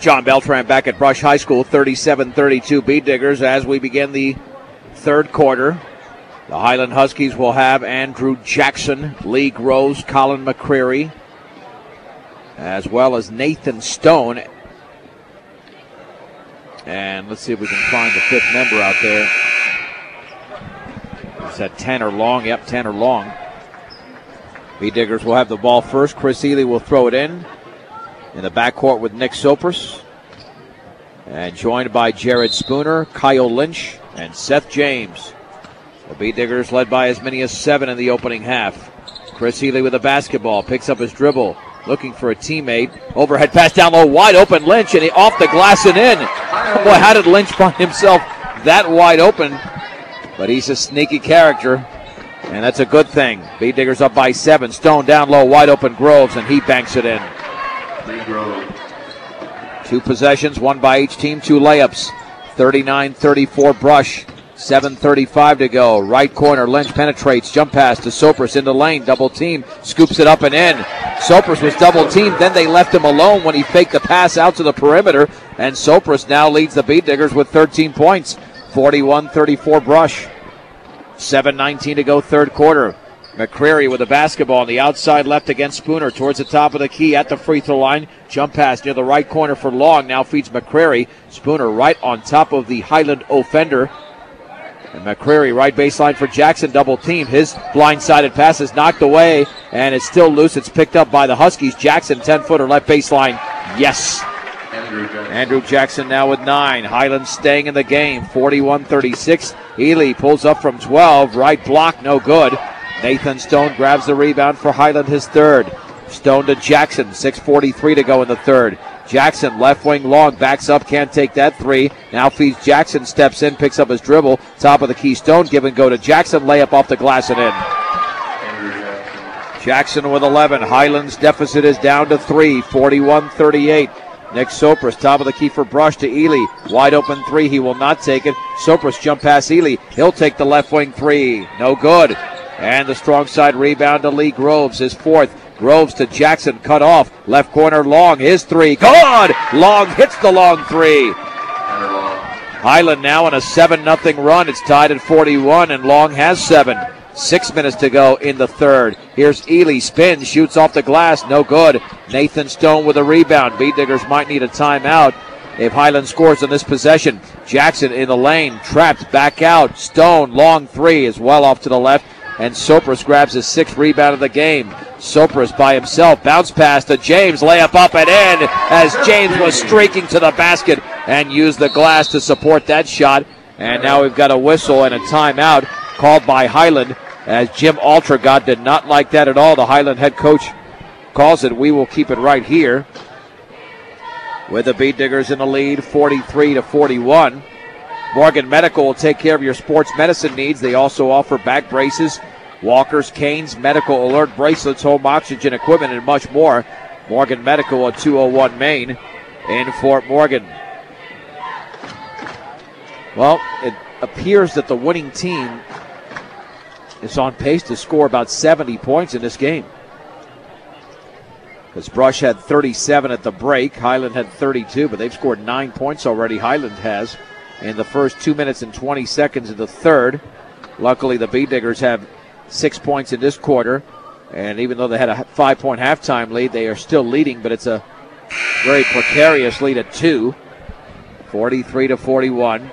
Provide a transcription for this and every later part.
John Beltran back at Brush High School, 37-32 Bead Diggers as we begin the third quarter. The Highland Huskies will have Andrew Jackson, Lee Groves, Colin McCreary, as well as Nathan Stone. And let's see if we can find the fifth member out there. Is that Tanner Long? Yep, Tanner Long. Bead Diggers will have the ball first. Chris Ely will throw it in the backcourt with Nick Sopris. And joined by Jared Spooner, Kyle Lynch, and Seth James. The Bead Diggers led by as many as 7 in the opening half. Chris Ely with the basketball, picks up his dribble, looking for a teammate. Overhead pass down low, wide open Lynch, and he off the glass and in. Boy, how did Lynch find himself that wide open? But he's a sneaky character, and that's a good thing. Bead Diggers up by 7. Stone down low, wide open Groves, and he banks it in. 2 possessions, 1 by each team, 2 layups. 39-34 Brush. 7:35 to go. Right corner, Lynch penetrates, jump pass to Sopris in the lane, double team, scoops it up and in. Sopris was double teamed, then they left him alone when he faked the pass out to the perimeter, and Sopris now leads the Bead Diggers with 13 points. 41-34 Brush. 7:19 to go, third quarter. McCreary with the basketball on the outside left against Spooner towards the top of the key at the free throw line. Jump pass near the right corner for Long. Now feeds McCreary. Spooner right on top of the Highland offender. And McCreary right baseline for Jackson, double team. His blindsided pass is knocked away, and it's still loose. It's picked up by the Huskies. Jackson, 10-footer left baseline. Yes. Andrew Jackson now with 9. Highland staying in the game, 41-36. Ely pulls up from 12. Right block, no good. Nathan Stone grabs the rebound for Highland, his third. Stone to Jackson, 6:43 to go in the third. Jackson, left wing long, backs up, can't take that three. Now feeds Jackson, steps in, picks up his dribble. Top of the key, Stone, give and go to Jackson, layup off the glass and in. Jackson with 11. Highland's deficit is down to 3, 41-38. Nick Sopris, top of the key for Brush to Ely. Wide open 3, he will not take it. Sopris jump pass Ely. He'll take the left wing 3. No good. And the strong side rebound to Lee Groves, his fourth. Groves to Jackson, cut off. Left corner, Long, his 3. Good! Long hits the long 3. Highland now on a 7-0 run. It's tied at 41, and Long has 7. 6 minutes to go in the third. Here's Ely, spins, shoots off the glass, no good. Nathan Stone with a rebound. Bead Diggers might need a timeout if Highland scores on this possession. Jackson in the lane, trapped, back out. Stone, long 3 is well off to the left. And Sopris grabs his 6th rebound of the game. Sopris by himself, bounce pass to James, layup up and in as James was streaking to the basket and used the glass to support that shot. And now we've got a whistle and a timeout called by Highland as Jim Altragod did not like that at all. The Highland head coach calls it. We will keep it right here with the Bead Diggers in the lead, 43-41. Morgan Medical will take care of your sports medicine needs. They also offer back braces, walkers, canes, medical alert bracelets, home oxygen equipment, and much more. Morgan Medical at 201 Main in Fort Morgan. Well, it appears that the winning team is on pace to score about 70 points in this game. Because Brush had 37 at the break. Highland had 32, but they've scored 9 points already. Highland has in the first 2 minutes and 20 seconds of the third. Luckily, the Bead Diggers have 6 points in this quarter. And even though they had a 5-point halftime lead, they are still leading, but it's a very precarious lead at 2. 43-41.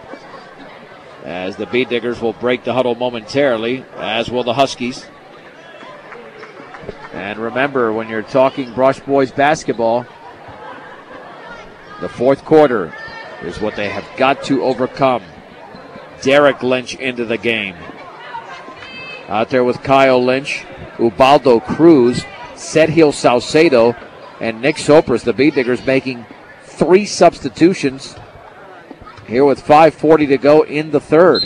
As the Bead Diggers will break the huddle momentarily, as will the Huskies. And remember, when you're talking Brush Boys basketball, the fourth quarter is what they have got to overcome. Derek Lynch into the game. Out there with Kyle Lynch, Ubaldo Cruz, Sergio Salcedo, and Nick Sopris. The Bead Diggers making 3 substitutions here with 5:40 to go in the third.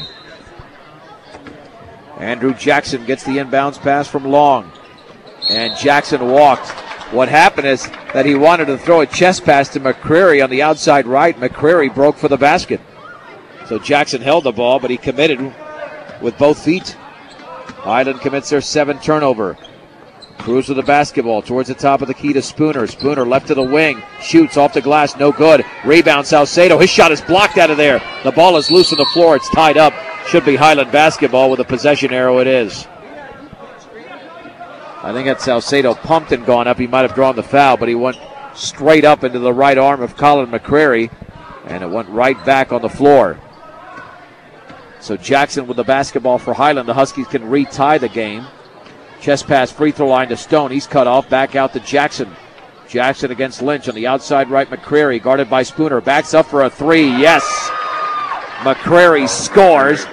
Andrew Jackson gets the inbounds pass from Long. And Jackson walked. What happened is that he wanted to throw a chest pass to McCreary on the outside right. McCreary broke for the basket. So Jackson held the ball, but he committed with both feet. Highland commits their 7th turnover. Cruz with the basketball towards the top of the key to Spooner. Spooner left to the wing. Shoots off the glass. No good. Rebound Salcedo. His shot is blocked out of there. The ball is loose on the floor. It's tied up. Should be Highland basketball with a possession arrow. It is. I think that Salcedo pumped and gone up. He might have drawn the foul, but he went straight up into the right arm of Colin McCrary, and it went right back on the floor. So Jackson with the basketball for Highland. The Huskies can retie the game. Chest pass, free throw line to Stone. He's cut off. Back out to Jackson. Jackson against Lynch on the outside right. McCrary guarded by Spooner. Backs up for a three. Yes. McCrary scores.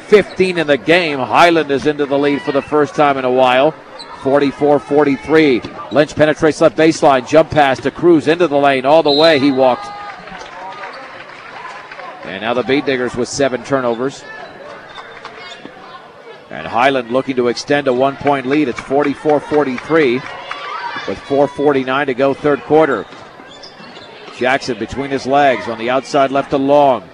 15 in the game. Highland is into the lead for the first time in a while. 44-43. Lynch penetrates left baseline. Jump pass to Cruz into the lane. All the way he walked. And now the Beat Diggers with 7 turnovers. And Highland looking to extend a 1-point lead. It's 44-43 with 4:49 to go third quarter. Jackson between his legs on the outside left to Long.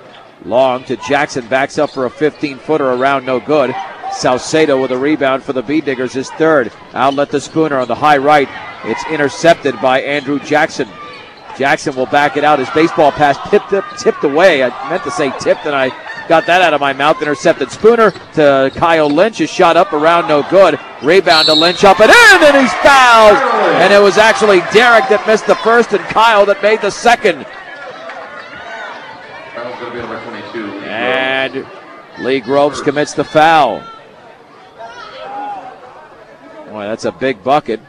Long to Jackson, backs up for a 15-footer around, no good. Salcedo with a rebound for the Beat Diggers, his third. Outlet to Spooner on the high right. It's intercepted by Andrew Jackson. Jackson will back it out. His baseball pass tipped away. I meant to say tipped, and I got that out of my mouth. Intercepted. Spooner to Kyle Lynch. His shot up around, no good. Rebound to Lynch, up and in, and he's fouled. And it was actually Derek that missed the first and Kyle that made the second. And Lee Groves commits the foul. Boy, that's a big bucket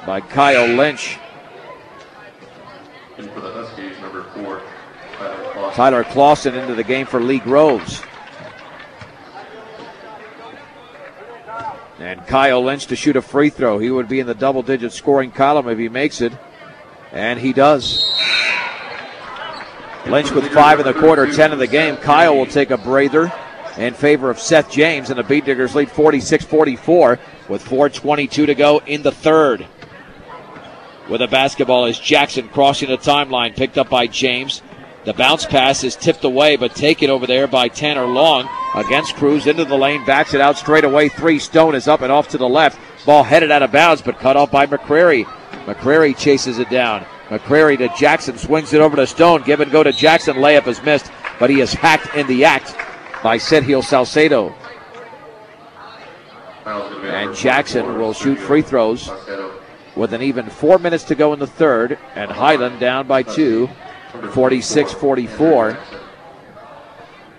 by Kyle Lynch. And for the Huskies, number 4, Tyler Clausen into the game for Lee Groves. And Kyle Lynch to shoot a free throw. He would be in the double-digit scoring column if he makes it. And he does. Lynch with 5 in the quarter, 10 in the game. Kyle will take a breather in favor of Seth James, and the Beat Diggers lead 46-44 with 4:22 to go in the third. With the basketball is Jackson crossing the timeline, picked up by James. The bounce pass is tipped away, but taken over there by Tanner Long against Cruz into the lane, backs it out straight away. 3. Stone is up and off to the left. Ball headed out of bounds, but cut off by McCrary. McCrary chases it down. McCrary to Jackson, swings it over to Stone. Give and go to Jackson. Layup is missed, but he is hacked in the act by Sergio Salcedo. And Jackson will shoot free throws with an even 4 minutes to go in the third, and Highland down by 2, 46-44.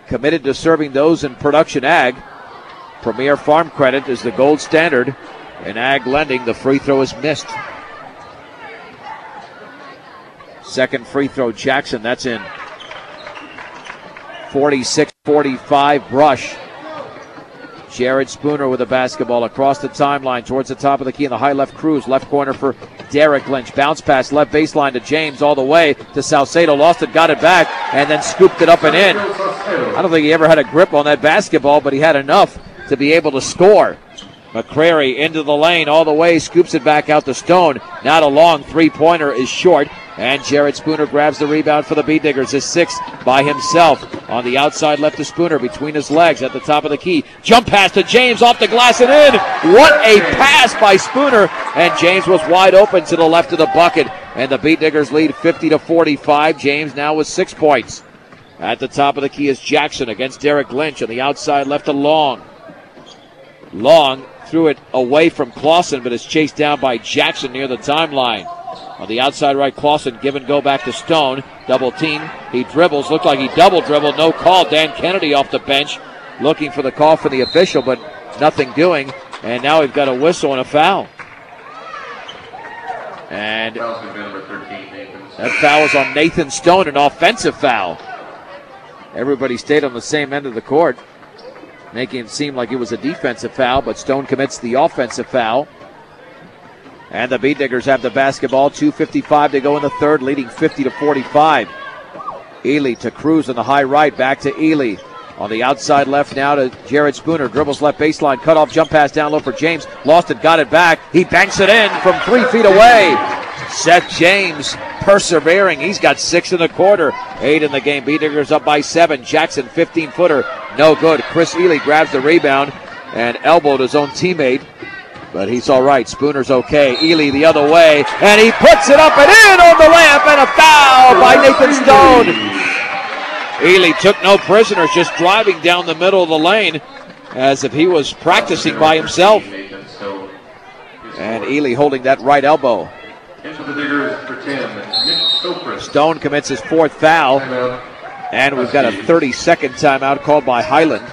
Committed to serving those in production ag. Premier Farm Credit is the gold standard. In ag lending, the free throw is missed. Second free throw, Jackson, that's in. 46-45 Brush. Jared Spooner with the basketball across the timeline towards the top of the key in the high left. Cruz, left corner for Derek Lynch. Bounce pass left baseline to James all the way to Salcedo. Lost it, got it back, and then scooped it up and in. I don't think he ever had a grip on that basketball, but he had enough to be able to score. McCrary into the lane all the way, scoops it back out to Stone. Not a long three-pointer is short. And Jared Spooner grabs the rebound for the Beat Diggers. His 6th by himself. On the outside left to Spooner between his legs at the top of the key. Jump pass to James off the glass and in. What a pass by Spooner. And James was wide open to the left of the bucket. And the Beat Diggers lead 50-45. James now with 6 points. At the top of the key is Jackson against Derek Lynch. On the outside left to Long. Long threw it away from Clausen, but is chased down by Jackson near the timeline. On the outside right, Clausen, give and go back to Stone. Double team. He dribbles. Looked like he double dribbled. No call. Dan Kennedy off the bench looking for the call from the official, but nothing doing. And now we've got a whistle and a foul. And that foul is on Nathan Stone, an offensive foul. Everybody stayed on the same end of the court, making it seem like it was a defensive foul, but Stone commits the offensive foul. And the Beat Diggers have the basketball. 2:55 to go in the third, leading 50-45. Ely to Cruz on the high right, back to Ely. On the outside left now to Jared Spooner. Dribbles left baseline, cut off, jump pass down low for James. Lost it, got it back. He banks it in from 3 feet away. Seth James persevering. He's got 6 in the quarter. 8 in the game. Beat Diggers up by 7. Jackson, 15-footer. No good. Chris Ely grabs the rebound. and elbowed his own teammate, but he's all right. Spooner's okay. Ely the other way, and he puts it up and in on the layup, and a foul by Nathan Stone. Ely took no prisoners, just driving down the middle of the lane as if he was practicing by himself. And Ely holding that right elbow. Stone commits his fourth foul, and we've got a 30-second timeout called by Highland.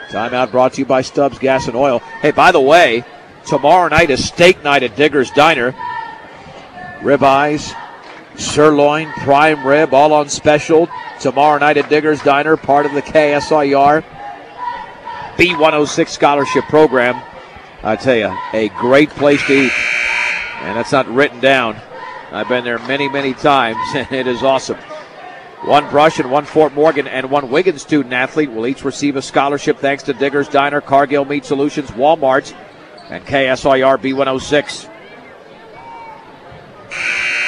Timeout brought to you by Stubbs Gas and Oil. Hey, by the way, tomorrow night is steak night at Digger's Diner. Ribeyes, sirloin, prime rib, all on special. Tomorrow night at Digger's Diner, part of the KSIR B106 scholarship program. I tell you, a great place to eat. And that's not written down. I've been there many, many times, and it is awesome. One Brush and one Fort Morgan and one Wiggins student-athlete will each receive a scholarship thanks to Digger's Diner, Cargill Meat Solutions, Walmart, and KSIR B106.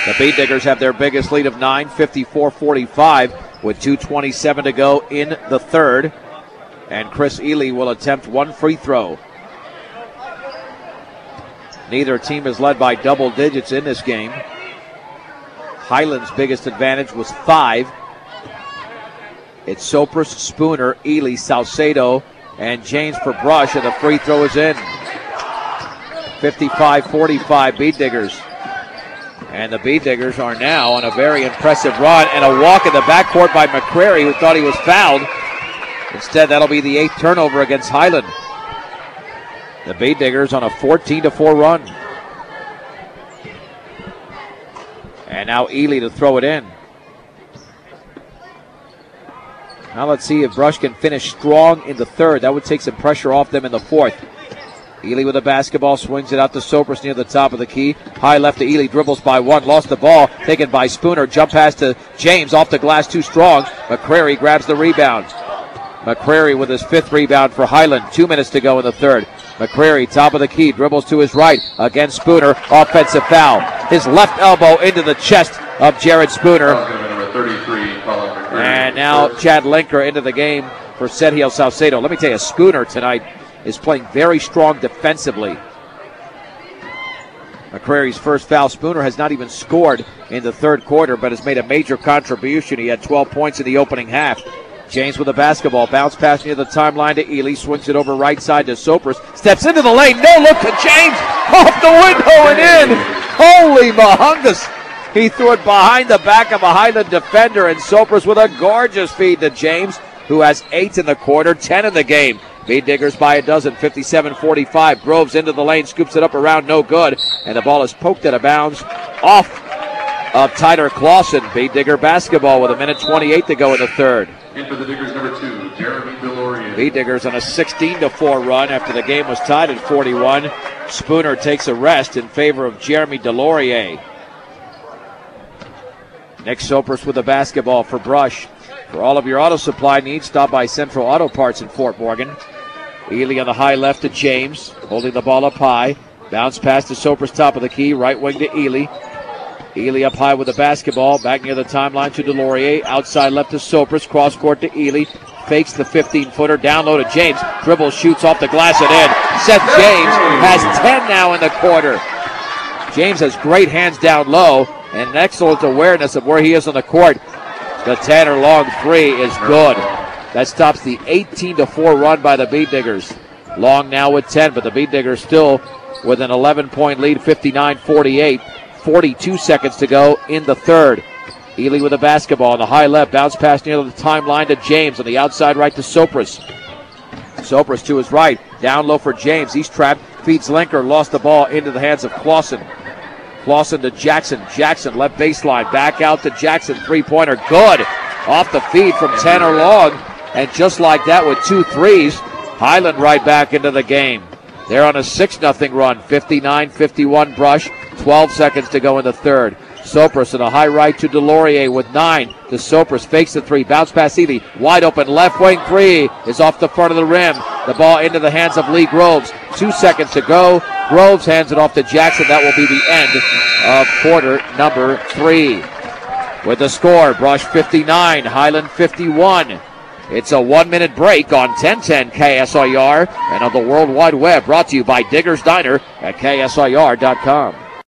The Bee Diggers have their biggest lead of 9, 54-45, with 2:27 to go in the third. And Chris Ely will attempt one free throw. Neither team is led by double digits in this game. Highland's biggest advantage was 5. It's Sopris, Spooner, Ely, Salcedo, and James for Brush, and the free throw is in. 55-45, Bee Diggers. And the Bee Diggers are now on a very impressive run, and a walk in the backcourt by McCrary, who thought he was fouled. Instead, that'll be the 8th turnover against Highland. The Bee Diggers on a 14-4 run. And now Ely to throw it in. Now let's see if Brush can finish strong in the third. That would take some pressure off them in the fourth. Ely with the basketball, swings it out to Sopris near the top of the key. High left to Ely, dribbles by one, lost the ball, taken by Spooner. Jump pass to James, off the glass, too strong. McCrary grabs the rebound. McCrary with his 5th rebound for Highland. 2 minutes to go in the third. McCrary, top of the key, dribbles to his right. Against Spooner, offensive foul. His left elbow into the chest of Jared Spooner. And now Chad Linker into the game for Sergio Salcedo. Let me tell you, Spooner tonight is playing very strong defensively. McCrary's first foul. Spooner has not even scored in the third quarter, but has made a major contribution. He had 12 points in the opening half. James with the basketball, bounce pass near the timeline to Ely, swings it over right side to Sopris, steps into the lane, no look to James, off the window and in. Holy mahungus. He threw it behind the back of a Highland defender, and Sopris with a gorgeous feed to James, who has 8 in the quarter, 10 in the game. Bee Diggers by a dozen, 57-45. Groves into the lane, scoops it up around, no good, and the ball is poked out of bounds off of Tyler Clausen. Bee Digger basketball with 1:28 to go in the third. In for the Diggers, number 2, Jeremy Delorier. Bee Diggers on a 16-4 run after the game was tied at 41. Spooner takes a rest in favor of Jeremy Delorier. Nick Sopris with the basketball for Brush. For all of your auto supply needs, stop by Central Auto Parts in Fort Morgan. Ely on the high left to James, holding the ball up high. Bounce pass to Sopris, top of the key, right wing to Ely. Ely up high with the basketball, back near the timeline to Delorier. Outside left to Sopris, cross court to Ely. Fakes the 15-footer, down low to James. Dribbles, shoots off the glass and in. Seth James has 10 now in the quarter. James has great hands down low and an excellent awareness of where he is on the court. The Tanner Long 3 is good. That stops the 18-4 run by the Bee Diggers. Long now with 10, but the Bee Diggers still with an 11-point lead, 59-48. 42 seconds to go in the third. Ely with the basketball on the high left. Bounce pass near the timeline to James. On the outside right to Sopris. Sopris to his right. Down low for James. He's trapped. Feeds Linker. Lost the ball into the hands of Clausen. Clausen to Jackson. Jackson left baseline. Back out to Jackson. Three-pointer. Good. Off the feed from Tanner Long. And just like that with 2 threes, Highland right back into the game. They're on a 6-0 run. 59-51 Brush. 12 seconds to go in the third. Sopris in a high right to Delorier with 9 to Sopris. Fakes the 3. Bounce pass Ely. Wide open left wing 3 is off the front of the rim. The ball into the hands of Lee Groves. 2 seconds to go. Groves hands it off to Jackson. That will be the end of quarter number 3. With the score, Brush 59, Highland 51. It's a 1-minute break on 1010 KSIR and on the World Wide Web, brought to you by Digger's Diner at KSIR.com.